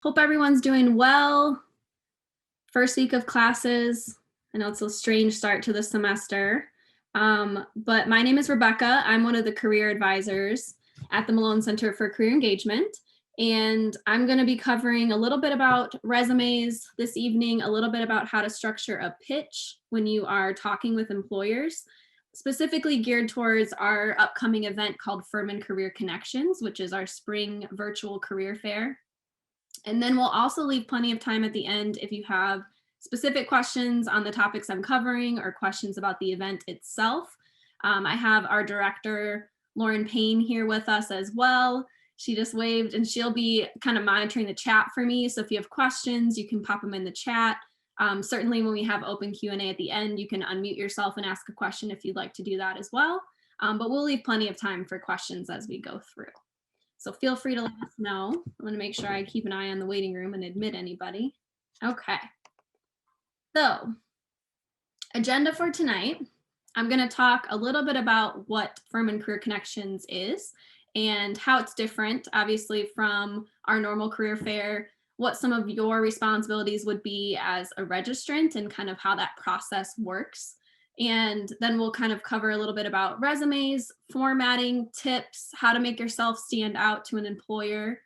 Hope everyone's doing well. First week of classes. I know it's a strange start to the semester, but my name is Rebecca. I'm one of the career advisors at the Malone Center for Career Engagement, and I'm going to be covering a little bit about resumes this evening, a little bit about how to structure a pitch when you are talking with employers, specifically geared towards our upcoming event called Furman Career Connections, which is our spring virtual career fair. And then we'll also leave plenty of time at the end if you have specific questions on the topics I'm covering or questions about the event itself. I have our director, Lauren Payne, here with us as well. She just waved, and she'll be kind of monitoring the chat for me. So if you have questions, you can pop them in the chat. Certainly when we have open Q&A at the end, you can unmute yourself and ask a question if you'd like to do that as well. But we'll leave plenty of time for questions as we go through. So feel free to let us know. I'm going to make sure I keep an eye on the waiting room and admit anybody. Okay. So, agenda for tonight. I'm going to talk a little bit about what Furman Career Connections is and how it's different, obviously, from our normal career fair, what some of your responsibilities would be as a registrant and kind of how that process works. And then we'll kind of cover a little bit about resumes, formatting, tips, how to make yourself stand out to an employer,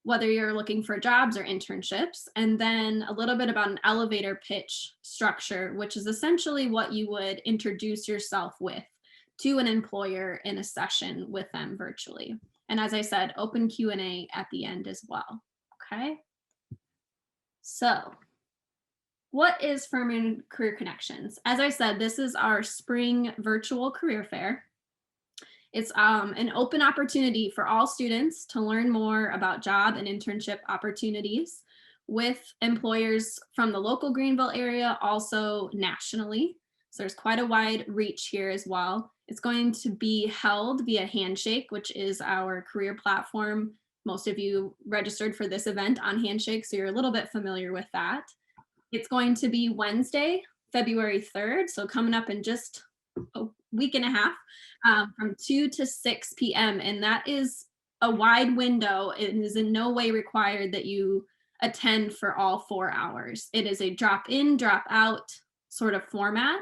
whether you're looking for jobs or internships, and then a little bit about an elevator pitch structure, which is essentially what you would introduce yourself with to an employer in a session with them virtually. And as I said, open Q&A at the end as well. Okay. So, what is Furman Career Connections? As I said, this is our spring virtual career fair. It's an open opportunity for all students to learn more about job and internship opportunities with employers from the local Greenville area, also nationally. So there's quite a wide reach here as well. It's going to be held via Handshake, which is our career platform. Most of you registered for this event on Handshake, so you're a little bit familiar with that. It's going to be Wednesday, February 3rd, so coming up in just a week and a half, from 2 to 6 p.m. And that is a wide window. It is in no way required that you attend for all 4 hours. It is a drop in, drop out sort of format.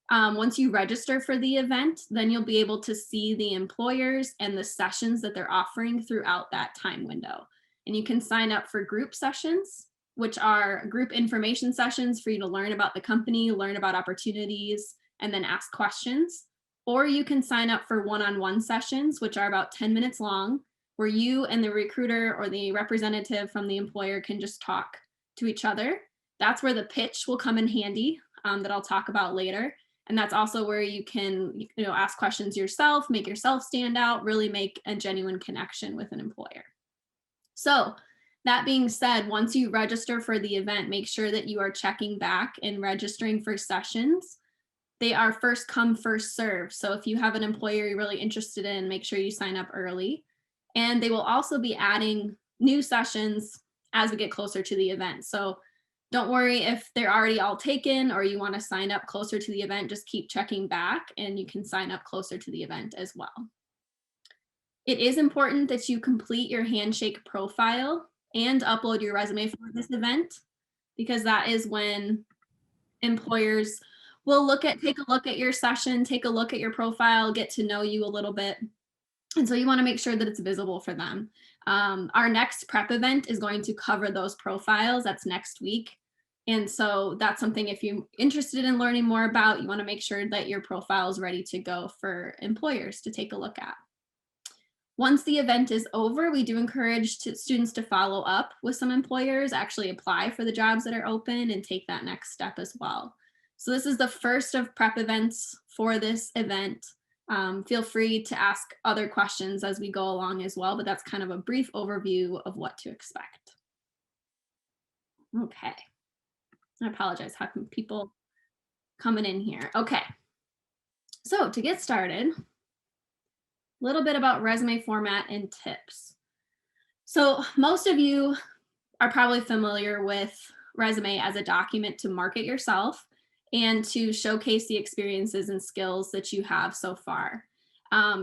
Once you register for the event, then you'll be able to see the employers and the sessions that they're offering throughout that time window. And you can sign up for group sessions, which are group information sessions for you to learn about the company, learn about opportunities, and then ask questions. Or you can sign up for one-on-one sessions, which are about 10 minutes long, where you and the recruiter or the representative from the employer can just talk to each other. That's where the pitch will come in handy, that I'll talk about later. And that's also where you can, ask questions yourself, make yourself stand out, really make a genuine connection with an employer. So, that being said, once you register for the event, make sure that you are checking back and registering for sessions. They are first come, first serve. So if you have an employer you're really interested in, make sure you sign up early. And they will also be adding new sessions as we get closer to the event. So don't worry if they're already all taken or you want to sign up closer to the event, just keep checking back and you can sign up closer to the event as well. It is important that you complete your Handshake profile and upload your resume for this event, because that is when employers will take a look at your session, take a look at your profile, get to know you a little bit. And so you want to make sure that it's visible for them. Our next prep event is going to cover those profiles. That's next week. And so that's something, if you're interested in learning more about, you want to make sure that your profile is ready to go for employers to take a look at. Once the event is over, we do encourage students to follow up with some employers, actually apply for the jobs that are open and take that next step as well. So this is the first of prep events for this event. Feel free to ask other questions as we go along as well, but that's kind of a brief overview of what to expect. Okay. I apologize, how come people coming in here? Okay. So to get started, little bit about resume format and tips. So most of you are probably familiar with resume as a document to market yourself and to showcase the experiences and skills that you have so far.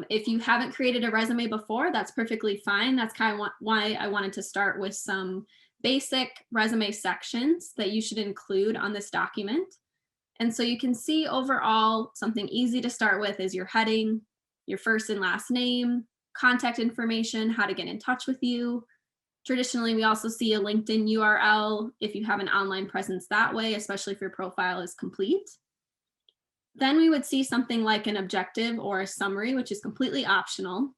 If you haven't created a resume before, that's perfectly fine. That's kind of why I wanted to start with some basic resume sections that you should include on this document. And so you can see overall, something easy to start with is your heading, your first and last name, contact information, how to get in touch with you. Traditionally, we also see a LinkedIn URL if you have an online presence that way, especially if your profile is complete. Then we would see something like an objective or a summary, which is completely optional.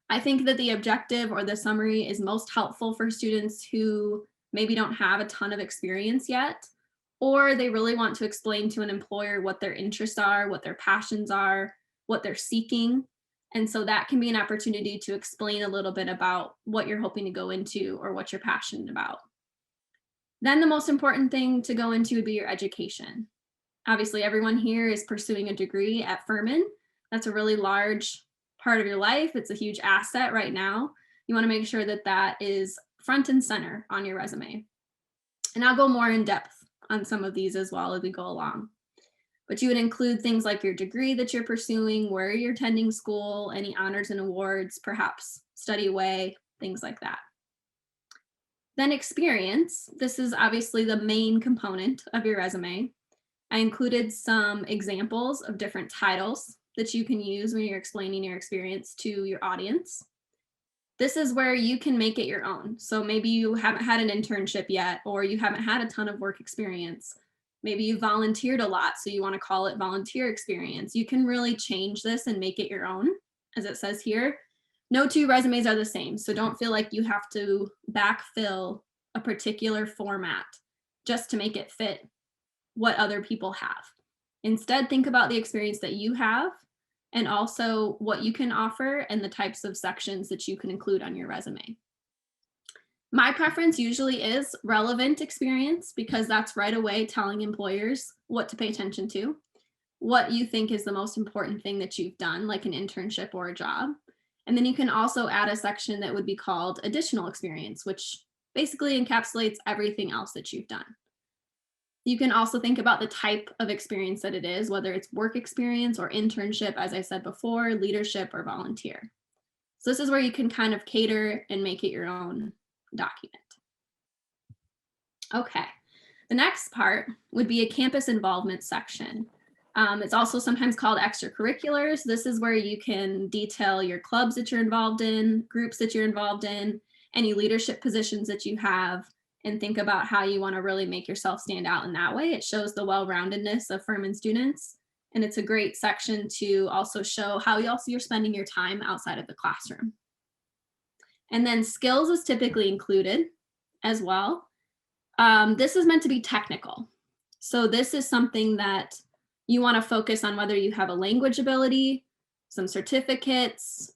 I think that the objective or the summary is most helpful for students who maybe don't have a ton of experience yet, or they really want to explain to an employer what their interests are, what their passions are, what they're seeking. And so that can be an opportunity to explain a little bit about what you're hoping to go into or what you're passionate about. Then the most important thing to go into would be your education. Obviously, everyone here is pursuing a degree at Furman. That's a really large part of your life. It's a huge asset right now. You want to make sure that that is front and center on your resume. And I'll go more in depth on some of these as well as we go along. But you would include things like your degree that you're pursuing, where you're attending school, any honors and awards, perhaps study away, things like that. Then experience. This is obviously the main component of your resume. I included some examples of different titles that you can use when you're explaining your experience to your audience. This is where you can make it your own. So maybe you haven't had an internship yet, or you haven't had a ton of work experience. Maybe you volunteered a lot, so you want to call it volunteer experience. You can really change this and make it your own, as it says here. No two resumes are the same, so don't feel like you have to backfill a particular format just to make it fit what other people have. Instead, think about the experience that you have and also what you can offer and the types of sections that you can include on your resume. My preference usually is relevant experience because that's right away telling employers what to pay attention to, what you think is the most important thing that you've done, like an internship or a job. And then you can also add a section that would be called additional experience, which basically encapsulates everything else that you've done. You can also think about the type of experience that it is, whether it's work experience or internship, as I said before, leadership or volunteer. So this is where you can kind of cater and make it your own document. Okay, the next part would be a campus involvement section. It's also sometimes called extracurriculars. This is where you can detail your clubs that you're involved in, groups that you're involved in, any leadership positions that you have, and think about how you want to really make yourself stand out in that way. It shows the well-roundedness of Furman students, and it's a great section to also show how you're spending your time outside of the classroom. And then skills is typically included as well. This is meant to be technical. So this is something that you want to focus on, whether you have a language ability, some certificates,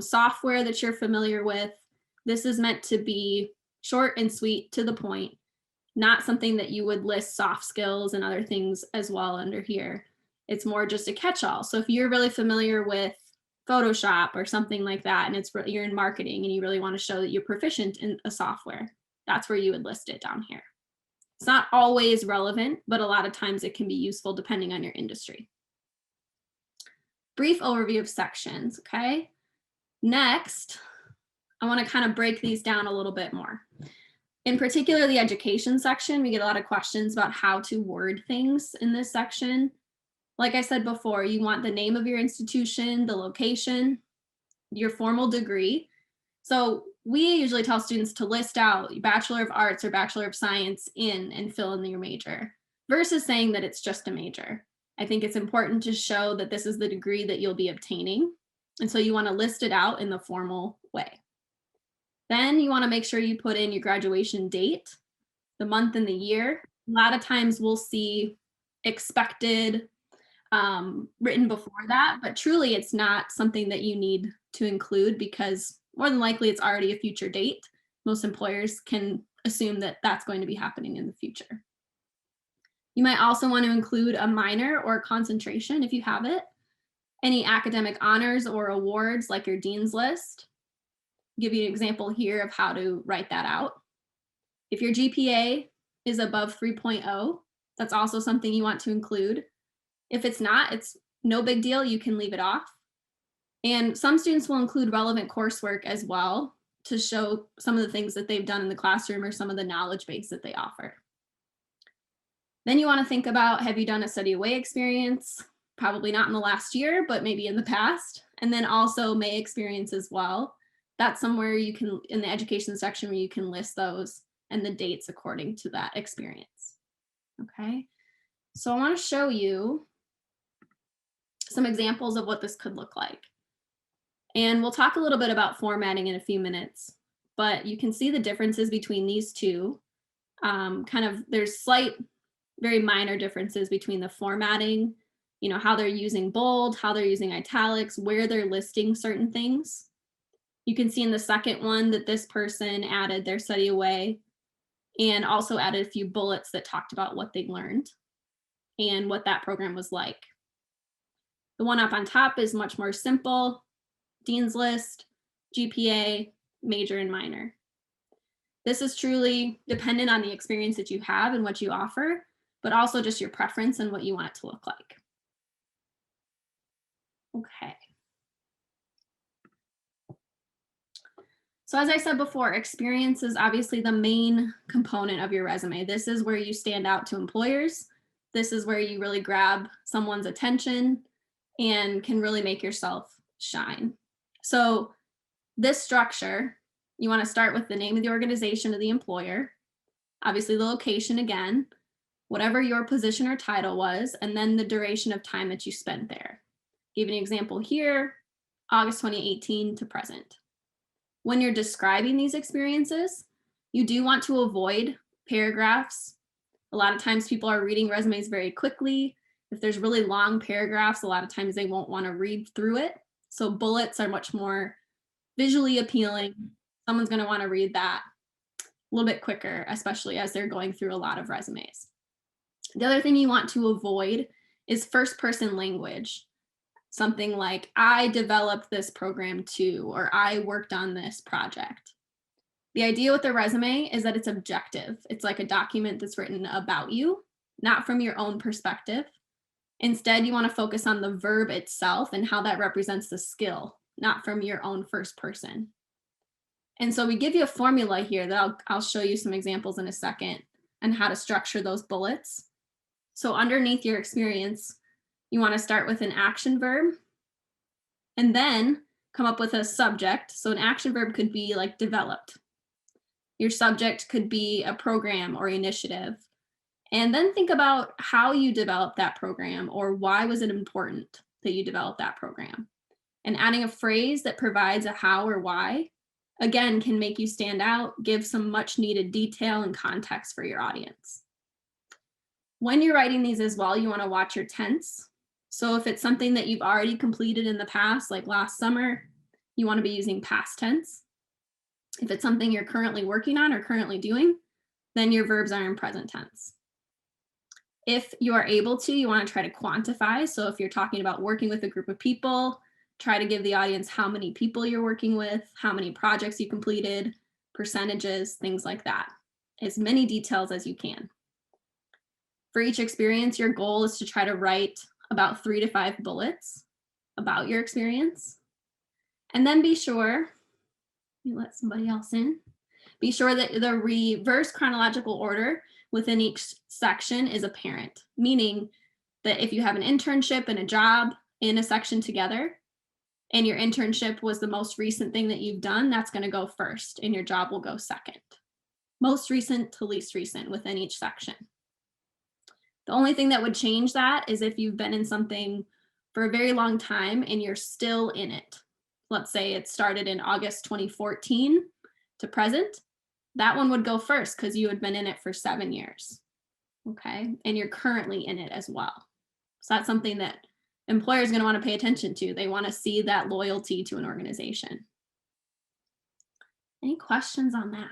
software that you're familiar with. This is meant to be short and sweet, to the point, not something that you would list soft skills and other things as well under here. It's more just a catch-all. So if you're really familiar with Photoshop or something like that, and you're in marketing and you really want to show that you're proficient in a software, that's where you would list it down here. It's not always relevant, but a lot of times it can be useful depending on your industry. Brief overview of sections, okay? Next, I want to kind of break these down a little bit more. In particular, the education section, we get a lot of questions about how to word things in this section. Like I said before, you want the name of your institution, the location, your formal degree. So we usually tell students to list out Bachelor of Arts or Bachelor of Science in and fill in your major versus saying that it's just a major. I think it's important to show that this is the degree that you'll be obtaining. And so you want to list it out in the formal way. Then you want to make sure you put in your graduation date, the month and the year. A lot of times we'll see expected written before that, but truly it's not something that you need to include because more than likely it's already a future date. Most employers can assume that that's going to be happening in the future. You might also want to include a minor or concentration if you have it, any academic honors or awards like your dean's list. Give you an example here of how to write that out. If your GPA is above 3.0, that's also something you want to include. If it's not, it's no big deal. You can leave it off. And some students will include relevant coursework as well to show some of the things that they've done in the classroom or some of the knowledge base that they offer. Then you want to think about, have you done a study away experience? Probably not in the last year, but maybe in the past. And then also May experience as well. That's somewhere you can, in the education section, where you can list those and the dates according to that experience. Okay, so I want to show you some examples of what this could look like. And we'll talk a little bit about formatting in a few minutes, but you can see the differences between these two. There's slight, very minor differences between the formatting, how they're using bold, how they're using italics, where they're listing certain things. You can see in the second one that this person added their study away and also added a few bullets that talked about what they learned and what that program was like. The one up on top is much more simple: Dean's List, GPA, major and minor. This is truly dependent on the experience that you have and what you offer, but also just your preference and what you want it to look like. Okay. So as I said before, experience is obviously the main component of your resume. This is where you stand out to employers. This is where you really grab someone's attention and can really make yourself shine. So this structure, you want to start with the name of the organization of the employer, obviously the location again, whatever your position or title was, and then the duration of time that you spent there. Give an example here, August 2018 to present. When you're describing these experiences, you do want to avoid paragraphs. A lot of times people are reading resumes very quickly. If there's really long paragraphs, a lot of times they won't want to read through it. So bullets are much more visually appealing. Someone's going to want to read that a little bit quicker, especially as they're going through a lot of resumes. The other thing you want to avoid is first person language. Something like, I developed this program too, or I worked on this project. The idea with the resume is that it's objective. It's like a document that's written about you, not from your own perspective. Instead, you want to focus on the verb itself and how that represents the skill, not from your own first person. And so we give you a formula here that I'll show you some examples in a second and how to structure those bullets. So underneath your experience, you want to start with an action verb and then come up with a subject. So an action verb could be like developed. Your subject could be a program or initiative. And then think about how you developed that program, or why was it important that you developed that program. And adding a phrase that provides a how or why, again, can make you stand out, give some much needed detail and context for your audience. When you're writing these as well, you want to watch your tense. So if it's something that you've already completed in the past, like last summer, you want to be using past tense. If it's something you're currently working on or currently doing, then your verbs are in present tense. If you are able to, you want to try to quantify. So if you're talking about working with a group of people, try to give the audience how many people you're working with, how many projects you completed, percentages, things like that. As many details as you can. For each experience, your goal is to try to write about 3 to 5 bullets about your experience. And then be sure, let me let somebody else in. Be sure that the reverse chronological order within each section is apparent, meaning that if you have an internship and a job in a section together, and your internship was the most recent thing that you've done, that's going to go first, and your job will go second. Most recent to least recent within each section. The only thing that would change that is if you've been in something for a very long time and you're still in it. Let's say it started in August 2014 to present. That one would go first because you had been in it for 7 years. Okay, and you're currently in it as well. So that's something that employers are going to want to pay attention to. They want to see that loyalty to an organization. Any questions on that?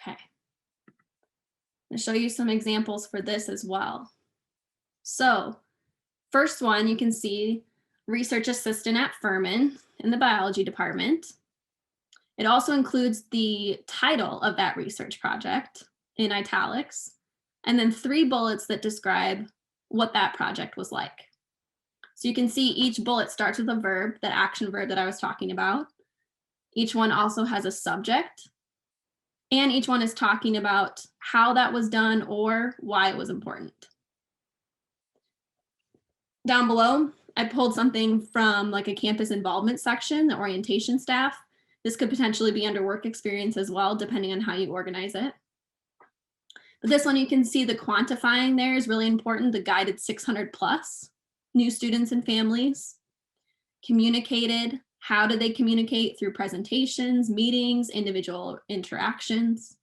Okay. I'm going to show you some examples for this as well. So first one, you can see research assistant at Furman in the biology department. It also includes the title of that research project in italics, and then 3 bullets that describe what that project was like. So you can see each bullet starts with a verb, that action verb that I was talking about. Each one also has a subject, and each one is talking about how that was done or why it was important. Down below, I pulled something from like a campus involvement section, the orientation staff. This could potentially be under work experience as well, depending on how you organize it. But this one, you can see the quantifying there is really important. The guided 600 plus new students and families. Communicated, how did they communicate? Through presentations, meetings, individual interactions.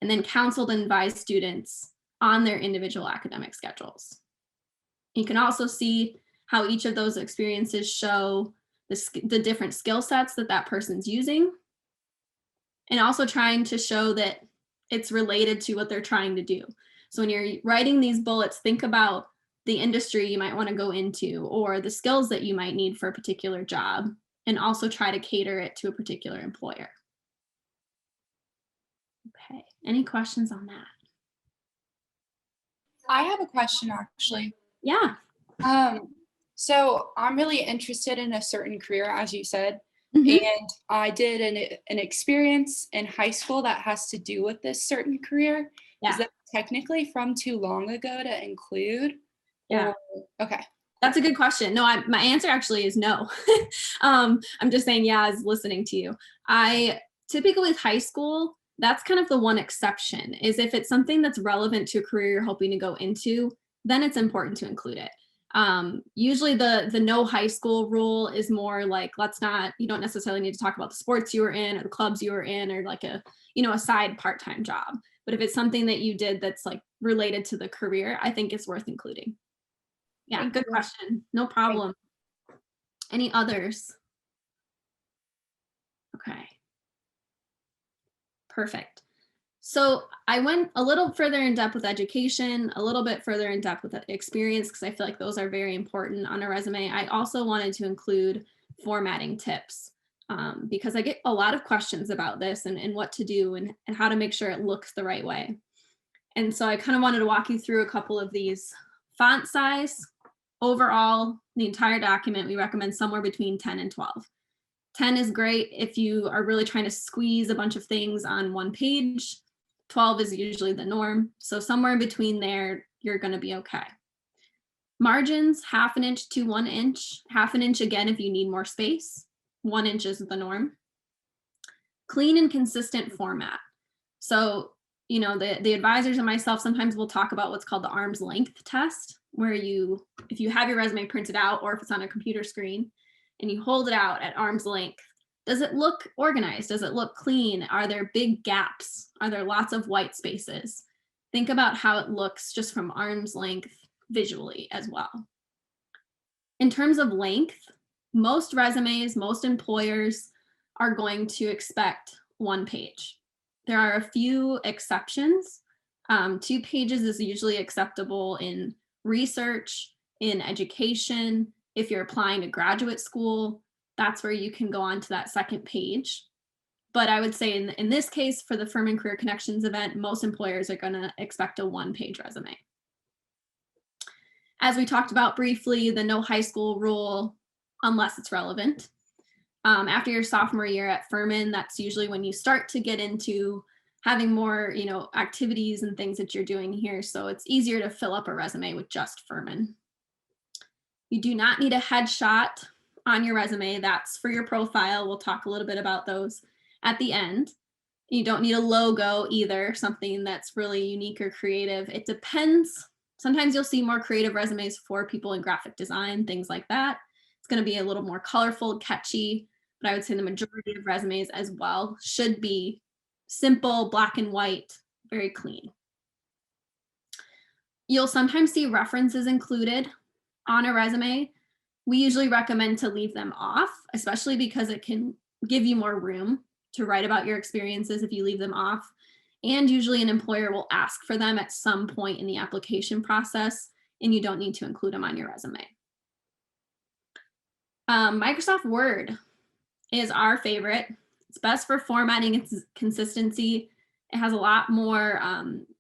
And then counseled and advised students on their individual academic schedules. You can also see how each of those experiences show the different skill sets that that person's using, and also trying to show that it's related to what they're trying to do. So when you're writing these bullets, think about the industry you might want to go into or the skills that you might need for a particular job, and also try to cater it to a particular employer. Okay, any questions on that? I have a question actually. Yeah. So I'm really interested in a certain career, as you said, Mhm. and I did an experience in high school that has to do with this certain career. Is Yeah. that technically from too long ago to include? Yeah. Or okay. That's a good question. No, my answer actually is no. I'm just saying, yeah, as listening to you. I typically with high school, that's kind of the one exception, is if it's something that's relevant to a career you're hoping to go into, then it's important to include it. Usually the no high school rule is more like, you don't necessarily need to talk about the sports you were in or the clubs you were in or like a side part-time job. But if it's something that you did that's like related to the career, I think it's worth including. Yeah, Thank good you. question. No problem. Any others? Okay. Perfect. So I went a little further in depth with education, a little bit further in depth with experience, because I feel like those are very important on a resume. I also wanted to include formatting tips because I get a lot of questions about this and what to do and how to make sure it looks the right way. And so I kind of wanted to walk you through a couple of these. Font size, overall, the entire document, we recommend somewhere between 10 and 12. 10 is great if you are really trying to squeeze a bunch of things on one page. 12 is usually the norm. So somewhere in between there, you're going to be okay. Margins, 1/2 inch to 1 inch. 1/2 inch again if you need more space. 1 inch is the norm. Clean and consistent format. So, the advisors and myself sometimes will talk about what's called the arm's length test, where if you have your resume printed out or if it's on a computer screen and you hold it out at arm's length, does it look organized? Does it look clean? Are there big gaps? Are there lots of white spaces? Think about how it looks just from arm's length visually as well. In terms of length, most resumes, most employers are going to expect 1 page. There are a few exceptions. 2 pages is usually acceptable in research, in education. If you're applying to graduate school, that's where you can go on to that 2nd page. But I would say in this case, for the Furman Career Connections event, most employers are going to expect a 1-page resume. As we talked about briefly, the no high school rule, unless it's relevant. After your sophomore year at Furman, that's usually when you start to get into having more, activities and things that you're doing here. So it's easier to fill up a resume with just Furman. You do not need a headshot on your resume. That's for your profile. We'll talk a little bit about those at the end. You don't need a logo either, something that's really unique or creative. It depends. Sometimes you'll see more creative resumes for people in graphic design, things like that. It's going to be a little more colorful, catchy, but I would say the majority of resumes as well should be simple, black and white, very clean. You'll sometimes see references included on a resume. We usually recommend to leave them off, especially because it can give you more room to write about your experiences if you leave them off. And usually an employer will ask for them at some point in the application process, and you don't need to include them on your resume. Microsoft Word is our favorite. It's best for formatting and consistency. It has a lot more,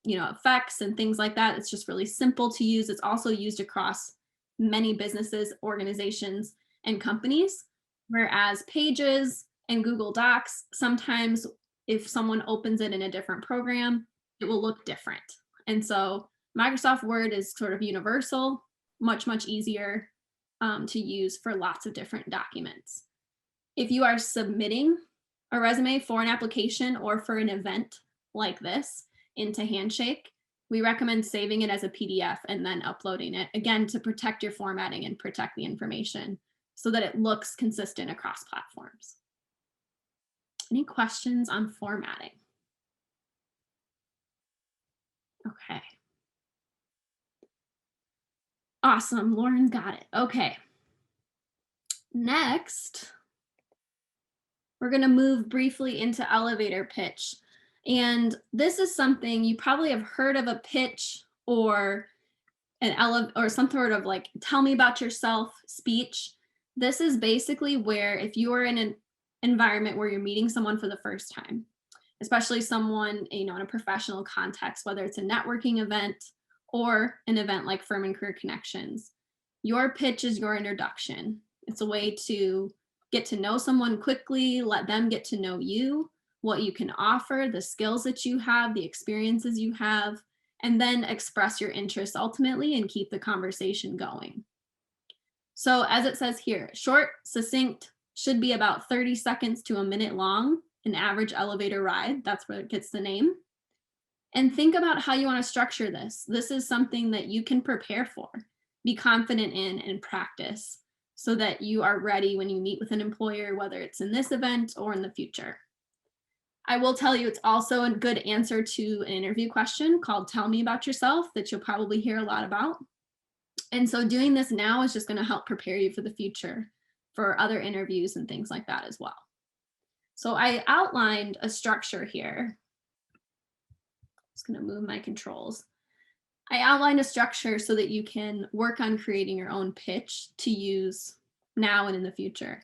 effects and things like that. It's just really simple to use. It's also used across many businesses, organizations, and companies, whereas Pages And Google Docs, sometimes if someone opens it in a different program, it will look different. And so Microsoft Word is sort of universal, much, much easier to use for lots of different documents. If you are submitting a resume for an application or for an event like this into Handshake, we recommend saving it as a PDF and then uploading it, again, to protect your formatting and protect the information so that it looks consistent across platforms. Any questions on formatting? Okay. Awesome, Lauren got it. Okay. Next, we're gonna move briefly into elevator pitch. And this is something you probably have heard of, a pitch or or some sort of like tell me about yourself speech. This is basically where if you are in an environment where you're meeting someone for the first time, especially someone, in a professional context, whether it's a networking event or an event like Furman Career Connections, your pitch is your introduction. It's a way to get to know someone quickly, let them get to know you, what you can offer, the skills that you have, the experiences you have, and then express your interest ultimately and keep the conversation going. So as it says here, short, succinct, should be about 30 seconds to a minute long, an average elevator ride. That's where it gets the name. And think about how you want to structure this. This is something that you can prepare for, be confident in, and practice so that you are ready when you meet with an employer, whether it's in this event or in the future. I will tell you, it's also a good answer to an interview question called Tell Me About Yourself that you'll probably hear a lot about. And so doing this now is just going to help prepare you for the future for other interviews and things like that as well. So I outlined a structure here. Just going to move my controls. I outlined a structure so that you can work on creating your own pitch to use now and in the future.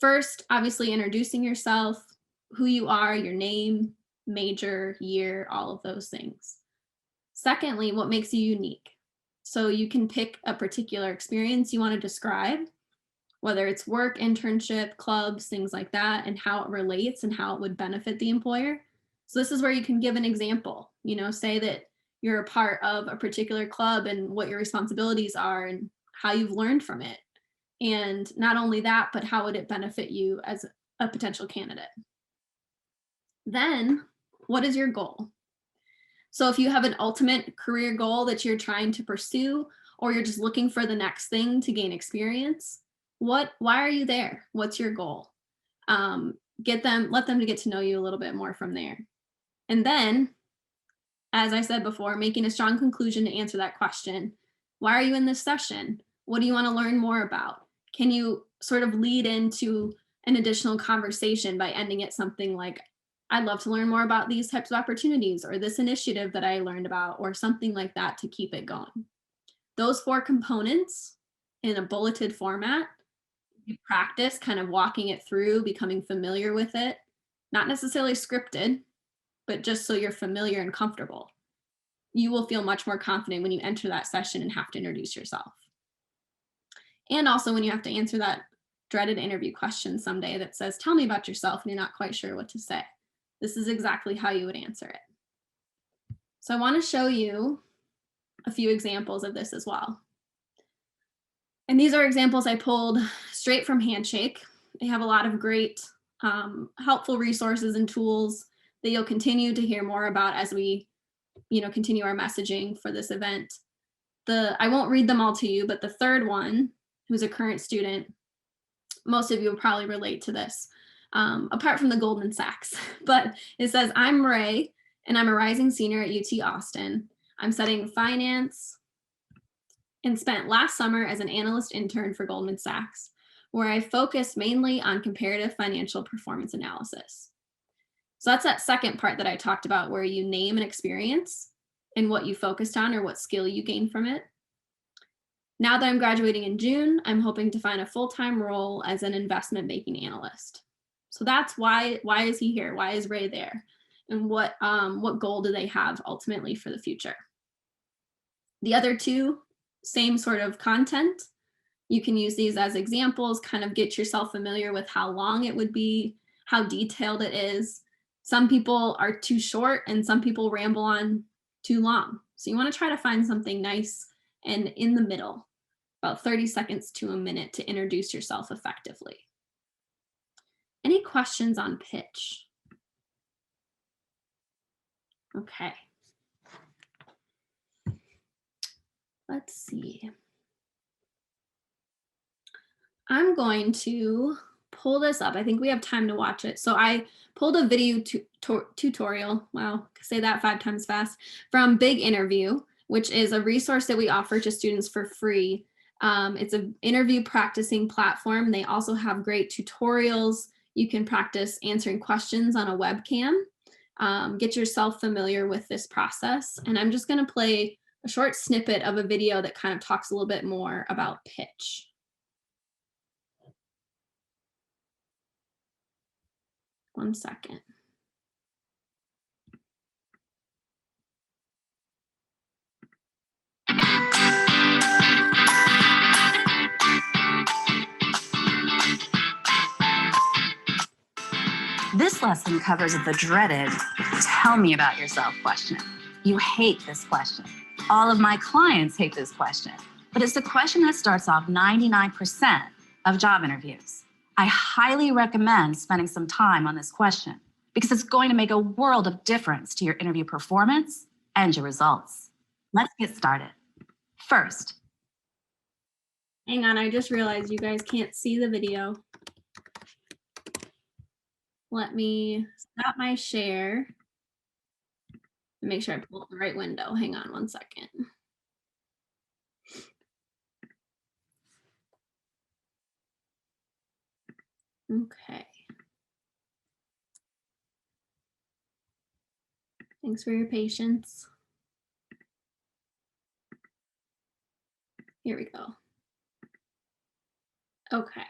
First, obviously introducing yourself, who you are, your name, major, year, all of those things. Secondly, what makes you unique. So you can pick a particular experience you want to describe, whether it's work, internship, clubs, things like that, and how it relates and how it would benefit the employer. So this is where you can give an example, say that you're a part of a particular club and what your responsibilities are and how you've learned from it. And not only that, but how would it benefit you as a potential candidate? Then, what is your goal? So if you have an ultimate career goal that you're trying to pursue, or you're just looking for the next thing to gain experience, why are you there? What's your goal? Let them to get to know you a little bit more from there. And then, as I said before, making a strong conclusion to answer that question. Why are you in this session? What do you want to learn more about? Can you sort of lead into an additional conversation by ending it something like, I'd love to learn more about these types of opportunities or this initiative that I learned about, or something like that to keep it going. Those 4 components in a bulleted format, you practice kind of walking it through, becoming familiar with it, not necessarily scripted, but just so you're familiar and comfortable. You will feel much more confident when you enter that session and have to introduce yourself. And also when you have to answer that dreaded interview question someday that says, tell me about yourself, and you're not quite sure what to say. This is exactly how you would answer it. So I want to show you a few examples of this as well. And these are examples I pulled straight from Handshake. They have a lot of great helpful resources and tools that you'll continue to hear more about as we continue our messaging for this event. I won't read them all to you, but the third one, who's a current student, most of you will probably relate to this, apart from the Goldman Sachs. But it says, I'm Ray, and I'm a rising senior at UT Austin. I'm studying finance and spent last summer as an analyst intern for Goldman Sachs, where I focused mainly on comparative financial performance analysis. So that's that second part that I talked about, where you name an experience and what you focused on or what skill you gained from it. Now that I'm graduating in June, I'm hoping to find a full-time role as an investment banking analyst. So that's why is he here? Why is Ray there? And what goal do they have ultimately for the future? The other 2, same sort of content. You can use these as examples, kind of get yourself familiar with how long it would be, how detailed it is. Some people are too short and some people ramble on too long. So you want to try to find something nice and in the middle, about 30 seconds to a minute to introduce yourself effectively. Any questions on pitch? Okay. Let's see. I'm going to pull this up. I think we have time to watch it. So I pulled a video tutorial. Wow, say that 5 times fast. From Big Interview, which is a resource that we offer to students for free. It's an interview practicing platform. They also have great tutorials. You can practice answering questions on a webcam. Get yourself familiar with this process. And I'm just going to play a short snippet of a video that kind of talks a little bit more about pitch. One second. This lesson covers the dreaded, tell me about yourself question. You hate this question. All of my clients hate this question, but it's the question that starts off 99% of job interviews. I highly recommend spending some time on this question because it's going to make a world of difference to your interview performance and your results. Let's get started. First, hang on, I just realized you guys can't see the video. Let me stop my share and make sure I pull up the right window. Hang on one second. Okay. Thanks for your patience. Here we go. Okay.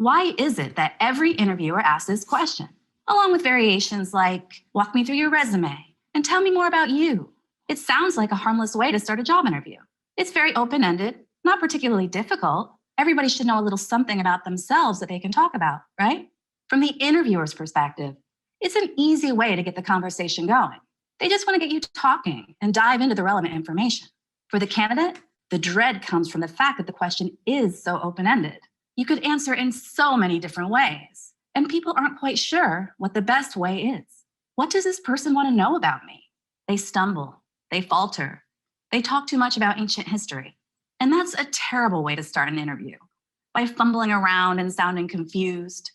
why is it that every interviewer asks this question, along with variations like, walk me through your resume and tell me more about you? It sounds like a harmless way to start a job interview. It's very open-ended, not particularly difficult. Everybody should know a little something about themselves that they can talk about, right? From the interviewer's perspective, it's an easy way to get the conversation going. They just want to get you talking and dive into the relevant information. For the candidate, the dread comes from the fact that the question is so open-ended. You could answer in so many different ways, and people aren't quite sure what the best way is. What does this person want to know about me? They stumble, they falter, they talk too much about ancient history. And that's a terrible way to start an interview, by fumbling around and sounding confused,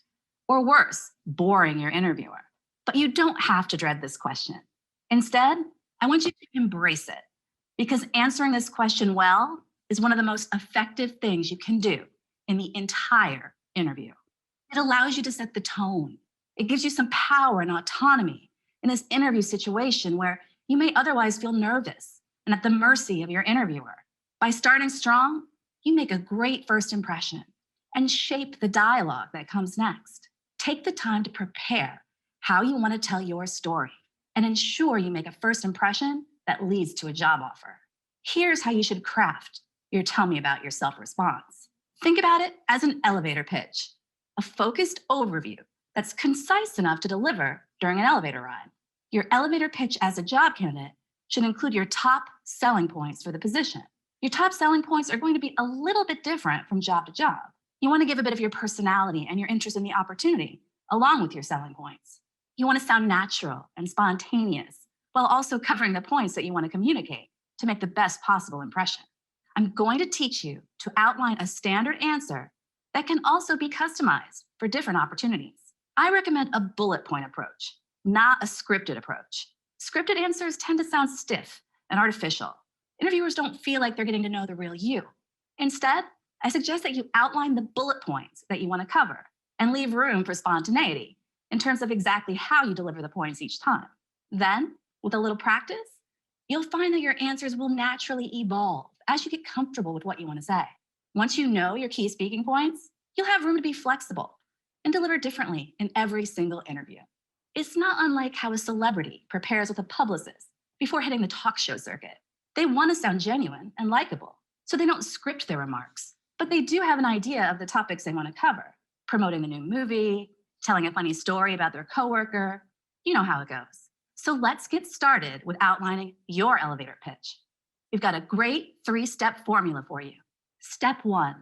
or worse, boring your interviewer. But you don't have to dread this question. Instead, I want you to embrace it, because answering this question well is one of the most effective things you can do in the entire interview. It allows you to set the tone. It gives you some power and autonomy in this interview situation where you may otherwise feel nervous and at the mercy of your interviewer. By starting strong, you make a great first impression and shape the dialogue that comes next. Take the time to prepare how you want to tell your story and ensure you make a first impression that leads to a job offer. Here's how you should craft your tell me about yourself response. Think about it as an elevator pitch, a focused overview that's concise enough to deliver during an elevator ride. Your elevator pitch as a job candidate should include your top selling points for the position. Your top selling points are going to be a little bit different from job to job. You want to give a bit of your personality and your interest in the opportunity along with your selling points. You want to sound natural and spontaneous while also covering the points that you want to communicate to make the best possible impression. I'm going to teach you to outline a standard answer that can also be customized for different opportunities. I recommend a bullet point approach, not a scripted approach. Scripted answers tend to sound stiff and artificial. Interviewers don't feel like they're getting to know the real you. Instead, I suggest that you outline the bullet points that you want to cover and leave room for spontaneity in terms of exactly how you deliver the points each time. Then, with a little practice, you'll find that your answers will naturally evolve as you get comfortable with what you want to say. Once you know your key speaking points, you'll have room to be flexible and deliver differently in every single interview. It's not unlike how a celebrity prepares with a publicist before hitting the talk show circuit. They want to sound genuine and likable, so they don't script their remarks. but they do have an idea of the topics they want to cover, promoting the new movie, telling a funny story about their coworker. You know how it goes. So let's get started with outlining your elevator pitch. We've got a great 3-step formula for you. Step 1,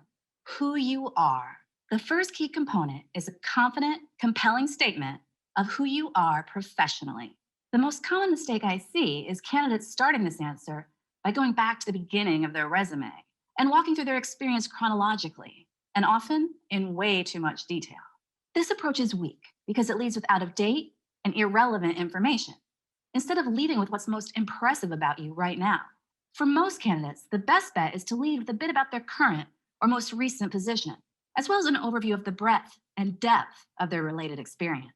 who you are. The first key component is a confident, compelling statement of who you are professionally. The most common mistake I see is candidates starting this answer by going back to the beginning of their resume and walking through their experience chronologically, and often in way too much detail. This approach is weak because it leads with out-of-date and irrelevant information, instead of leading with what's most impressive about you right now. For most candidates, the best bet is to lead with a bit about their current or most recent position, as well as an overview of the breadth and depth of their related experience.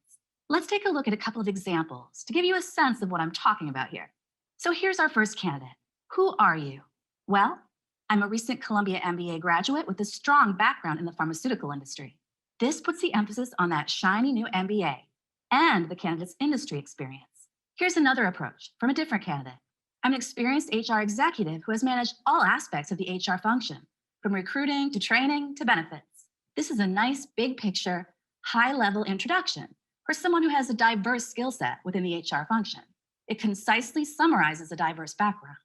Let's take a look at a couple of examples to give you a sense of what I'm talking about here. So here's our first candidate. Who are you? Well, I'm a recent Columbia MBA graduate with a strong background in the pharmaceutical industry. This puts the emphasis on that shiny new MBA and the candidate's industry experience. Here's another approach from a different candidate. I'm an experienced HR executive who has managed all aspects of the HR function, from recruiting to training to benefits. This is a nice big picture, high-level introduction for someone who has a diverse skill set within the HR function. It concisely summarizes a diverse background.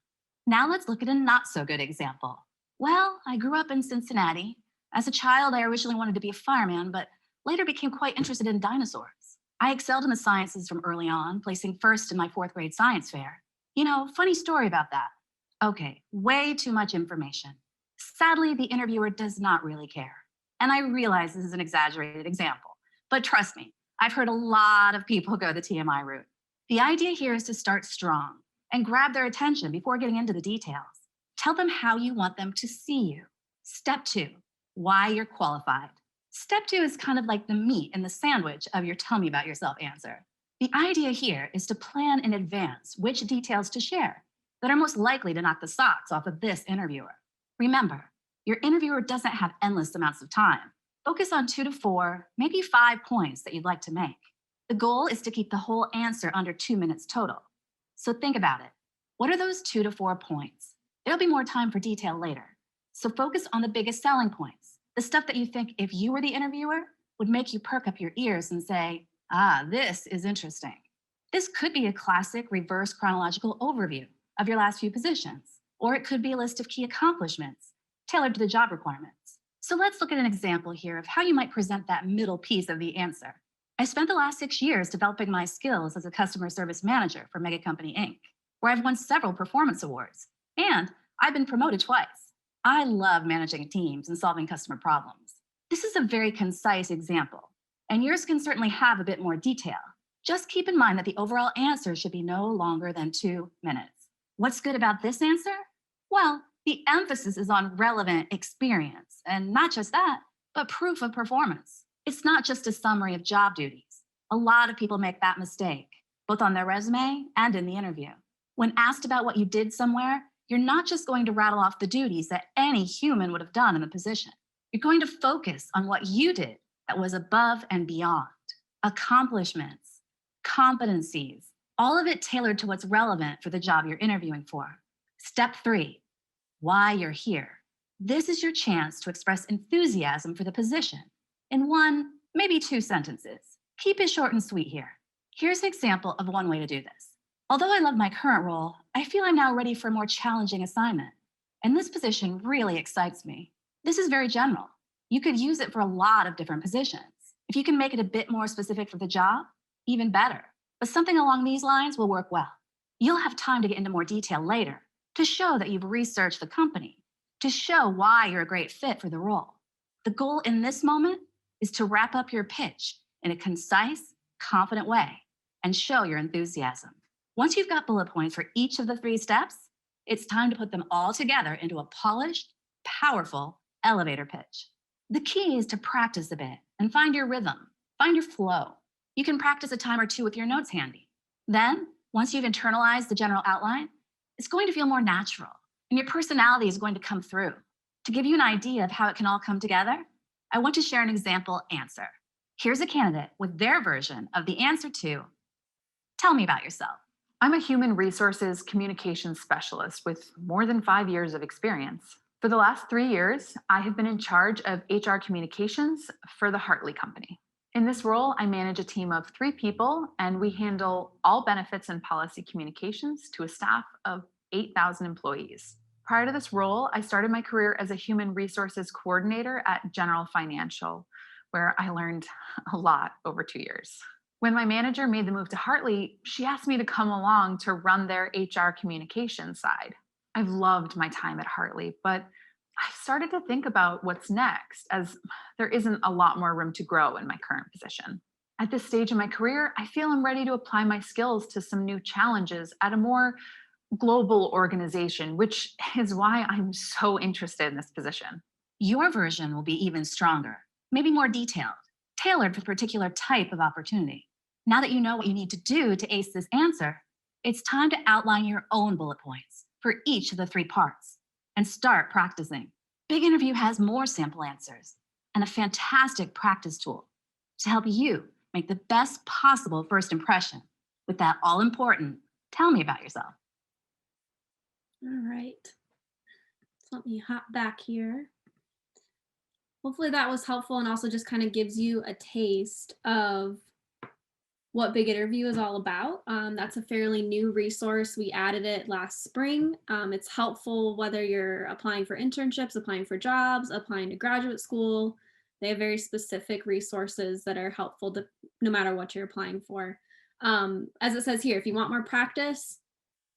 Now let's look at a not so good example. Well, I grew up in Cincinnati. As a child, I originally wanted to be a fireman, but later became quite interested in dinosaurs. I excelled in the sciences from early on, placing first in my 4th grade science fair. You know, funny story about that. Okay, way too much information. Sadly, the interviewer does not really care. And I realize this is an exaggerated example, but trust me, I've heard a lot of people go the TMI route. The idea here is to start strong and grab their attention before getting into the details. Tell them how you want them to see you. Step 2, why you're qualified. Step 2 is kind of like the meat in the sandwich of your tell me about yourself answer. The idea here is to plan in advance which details to share that are most likely to knock the socks off of this interviewer. Remember, your interviewer doesn't have endless amounts of time. Focus on 2 to 4, maybe 5 points that you'd like to make. The goal is to keep the whole answer under 2 minutes total. So think about it. What are those 2 to 4 points? There'll be more time for detail later. So focus on the biggest selling points, the stuff that you think if you were the interviewer would make you perk up your ears and say, this is interesting. This could be a classic reverse chronological overview of your last few positions, or it could be a list of key accomplishments tailored to the job requirements. So let's look at an example here of how you might present that middle piece of the answer. I spent the last 6 years developing my skills as a customer service manager for Mega Company Inc., where I've won several performance awards, and I've been promoted twice. I love managing teams and solving customer problems. This is a very concise example, and yours can certainly have a bit more detail. Just keep in mind that the overall answer should be no longer than 2 minutes. What's good about this answer? Well, the emphasis is on relevant experience, and not just that, but proof of performance. It's not just a summary of job duties. A lot of people make that mistake, both on their resume and in the interview. When asked about what you did somewhere, you're not just going to rattle off the duties that any human would have done in the position. You're going to focus on what you did that was above and beyond. Accomplishments, competencies, all of it tailored to what's relevant for the job you're interviewing for. Step 3, why you're here. This is your chance to express enthusiasm for the position in 1, maybe 2 sentences. Keep it short and sweet here. Here's an example of one way to do this. Although I love my current role, I feel I'm now ready for a more challenging assignment. And this position really excites me. This is very general. You could use it for a lot of different positions. If you can make it a bit more specific for the job, even better. But something along these lines will work well. You'll have time to get into more detail later to show that you've researched the company, to show why you're a great fit for the role. The goal in this moment is to wrap up your pitch in a concise, confident way and show your enthusiasm. Once you've got bullet points for each of the 3 steps, it's time to put them all together into a polished, powerful elevator pitch. The key is to practice a bit and find your rhythm, find your flow. You can practice a time or 2 with your notes handy. Then, once you've internalized the general outline, it's going to feel more natural and your personality is going to come through. To give you an idea of how it can all come together, I want to share an example answer. Here's a candidate with their version of the answer to, tell me about yourself. I'm a human resources communications specialist with more than 5 years of experience. For the last 3 years, I have been in charge of HR communications for the Hartley Company. In this role, I manage a team of 3 people, and we handle all benefits and policy communications to a staff of 8,000 employees. Prior to this role, I started my career as a human resources coordinator at General Financial, where I learned a lot over 2 years. When my manager made the move to Hartley, she asked me to come along to run their HR communications side. I've loved my time at Hartley, but I started to think about what's next, as there isn't a lot more room to grow in my current position. At this stage in my career, I feel I'm ready to apply my skills to some new challenges at a more global organization, which is why I'm so interested in this position. Your version will be even stronger, maybe more detailed, tailored for a particular type of opportunity. Now that you know what you need to do to ace this answer, it's time to outline your own bullet points for each of the 3 parts and start practicing. Big Interview has more sample answers and a fantastic practice tool to help you make the best possible first impression. With that all important, tell me about yourself. All right. So let me hop back here. Hopefully that was helpful and also just kind of gives you a taste of what Big Interview is all about. That's a fairly new resource. We added it last spring. It's helpful whether you're applying for internships, applying for jobs, applying to graduate school. They have very specific resources that are helpful to no matter what you're applying for. As it says here, if you want more practice,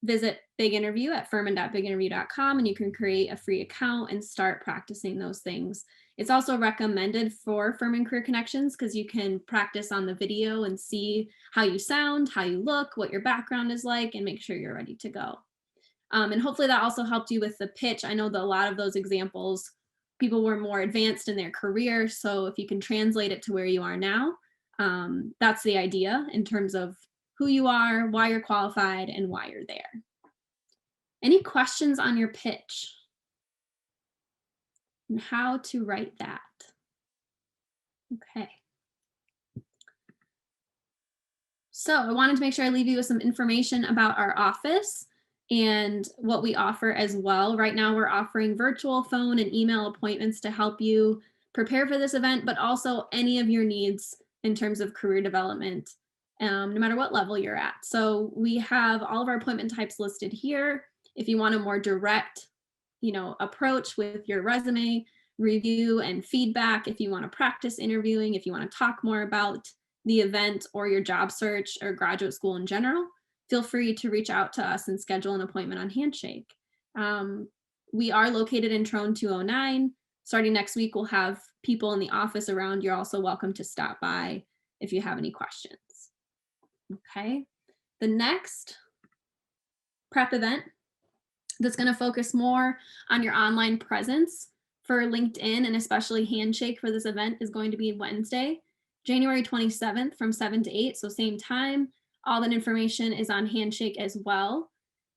visit Big Interview at furman.biginterview.com and you can create a free account and start practicing those things. It's also recommended for Furman Career Connections because you can practice on the video and see how you sound, how you look, what your background is like, and make sure you're ready to go. And hopefully that also helped you with the pitch. I know that a lot of those examples, people were more advanced in their career. So if you can translate it to where you are now, that's the idea in terms of who you are, why you're qualified, and why you're there. Any questions on your pitch? And how to write that? Okay. So I wanted to make sure I leave you with some information about our office and what we offer as well. Right now we're offering virtual phone and email appointments to help you prepare for this event, but also any of your needs in terms of career development, no matter what level you're at. So we have all of our appointment types listed here. If you want a more direct, approach with your resume, review and feedback, if you want to practice interviewing, if you want to talk more about the event or your job search or graduate school in general, feel free to reach out to us and schedule an appointment on Handshake. We are located in Trone 209. Starting next week, we'll have people in the office around. You're also welcome to stop by if you have any questions. Okay, the next prep event that's going to focus more on your online presence for LinkedIn and especially Handshake for this event is going to be Wednesday, January 27th from 7 to 8, so same time. All that information is on Handshake as well.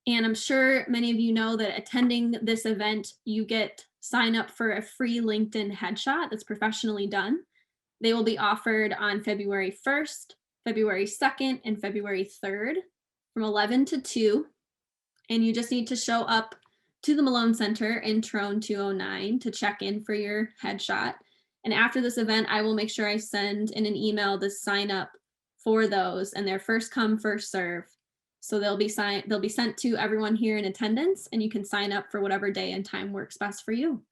And I'm sure many of you know that attending this event, you get sign up for a free LinkedIn headshot that's professionally done. They will be offered on February 1st, February 2nd, and February 3rd from 11 to 2. And you just need to show up to the Malone Center in Trone 209 to check in for your headshot. And after this event, I will make sure I send in an email the sign up for those, and they're first come, first serve. So they'll be sent to everyone here in attendance, and you can sign up for whatever day and time works best for you.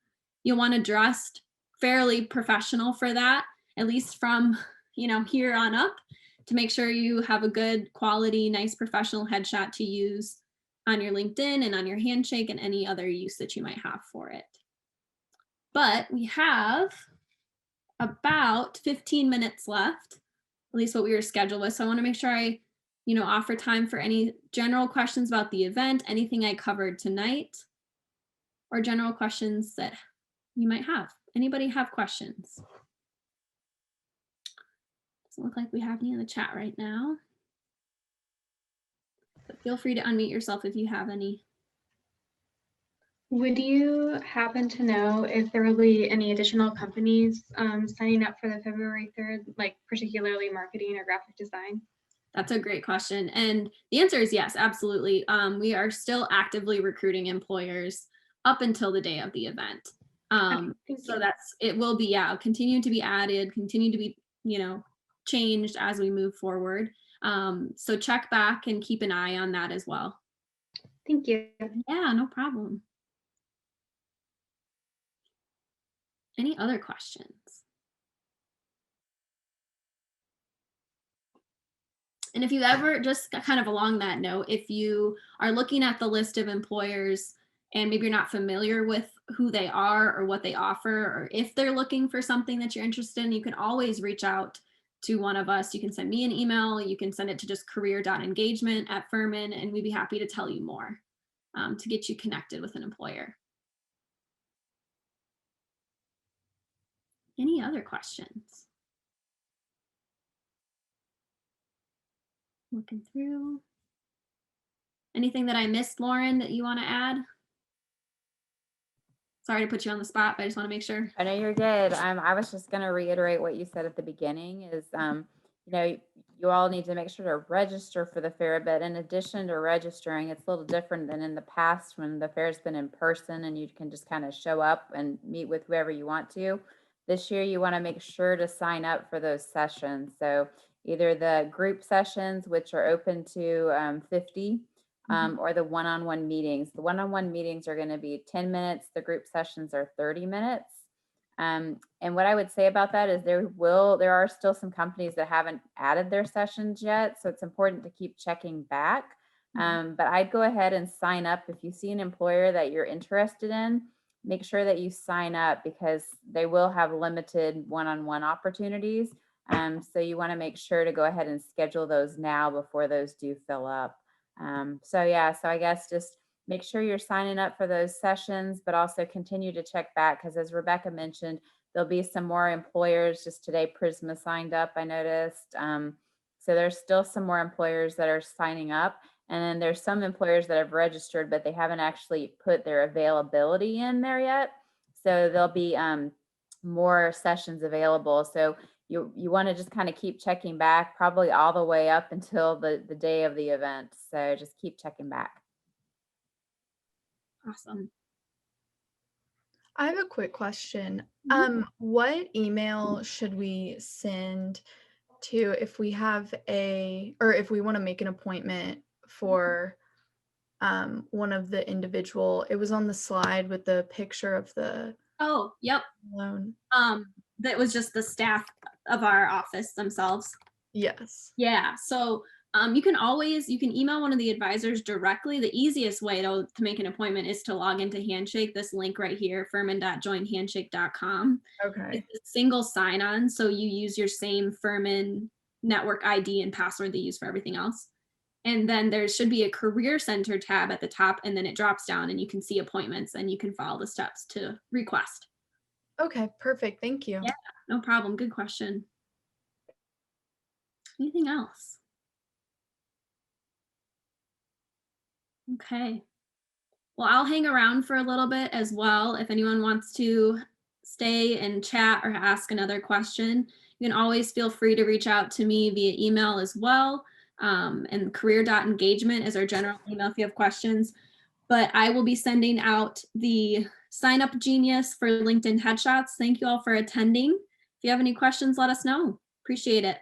You'll want to dress fairly professional for that, at least from here on up, to make sure you have a good quality, nice professional headshot to use on your LinkedIn and on your Handshake and any other use that you might have for it. But we have about 15 minutes left, at least what we were scheduled with. So I want to make sure I, offer time for any general questions about the event, anything I covered tonight, or general questions that you might have. Anybody have questions? Doesn't look like we have any in the chat right now. But feel free to unmute yourself if you have any. Would you happen to know if there will be any additional companies signing up for the February 3rd, like particularly marketing or graphic design? That's a great question. And the answer is yes, absolutely. We are still actively recruiting employers. up until the day of the event. Okay, thank So you. it will be, continue to be added, continue to be, changed as we move forward. So check back and keep an eye on that as well. Thank you. Yeah, no problem. Any other questions? And if you ever, just kind of along that note, if you are looking at the list of employers and maybe you're not familiar with who they are or what they offer, or if they're looking for something that you're interested in, you can always reach out to one of us. You can send me an email, you can send it to just career.engagement@Furman, and we'd be happy to tell you more to get you connected with an employer. Any other questions? Looking through. Anything that I missed, Lauren, that you want to add? Sorry to put you on the spot, but I just want to make sure. I know you're good. I was just going to reiterate what you said at the beginning is, you all need to make sure to register for the fair, but in addition to registering, it's a little different than in the past when the fair's been in person and you can just kind of show up and meet with whoever you want to. This year, you want to make sure to sign up for those sessions. So either the group sessions, which are open to 50, or the one-on-one meetings. The one-on-one meetings are going to be 10 minutes. The group sessions are 30 minutes. And what I would say about that is there are still some companies that haven't added their sessions yet. So it's important to keep checking back. But I'd go ahead and sign up. If you see an employer that you're interested in, make sure that you sign up because they will have limited one-on-one opportunities. So you want to make sure to go ahead and schedule those now before those do fill up. So I guess just make sure you're signing up for those sessions, but also continue to check back because as Rebecca mentioned, there'll be some more employers. Just today, Prisma signed up, I noticed. So there's still some more employers that are signing up. And then there's some employers that have registered, but they haven't actually put their availability in there yet. So there'll be more sessions available. So you want to just kind of keep checking back probably all the way up until the day of the event. So just keep checking back. Awesome. I have a quick question. Mhm. What email should we send to if we have if we want to make an appointment for one of the individual? It was on the slide with the picture of the Oh, yep. loan. That was just the staff of our office themselves. Yes. Yeah. So you can email one of the advisors directly. The easiest way to make an appointment is to log into Handshake. This link right here, furman.joinhandshake.com. Okay. It's a single sign-on. So you use your same Furman network ID and password they use for everything else. And then there should be a career center tab at the top, and then it drops down and you can see appointments and you can follow the steps to request. Okay, perfect. Thank you. Yeah, no problem. Good question. Anything else? Okay. Well, I'll hang around for a little bit as well. If anyone wants to stay and chat or ask another question, you can always feel free to reach out to me via email as well. And career.engagement is our general email if you have questions. But I will be sending out the Sign Up Genius for LinkedIn headshots. Thank you all for attending. If you have any questions, let us know. Appreciate it.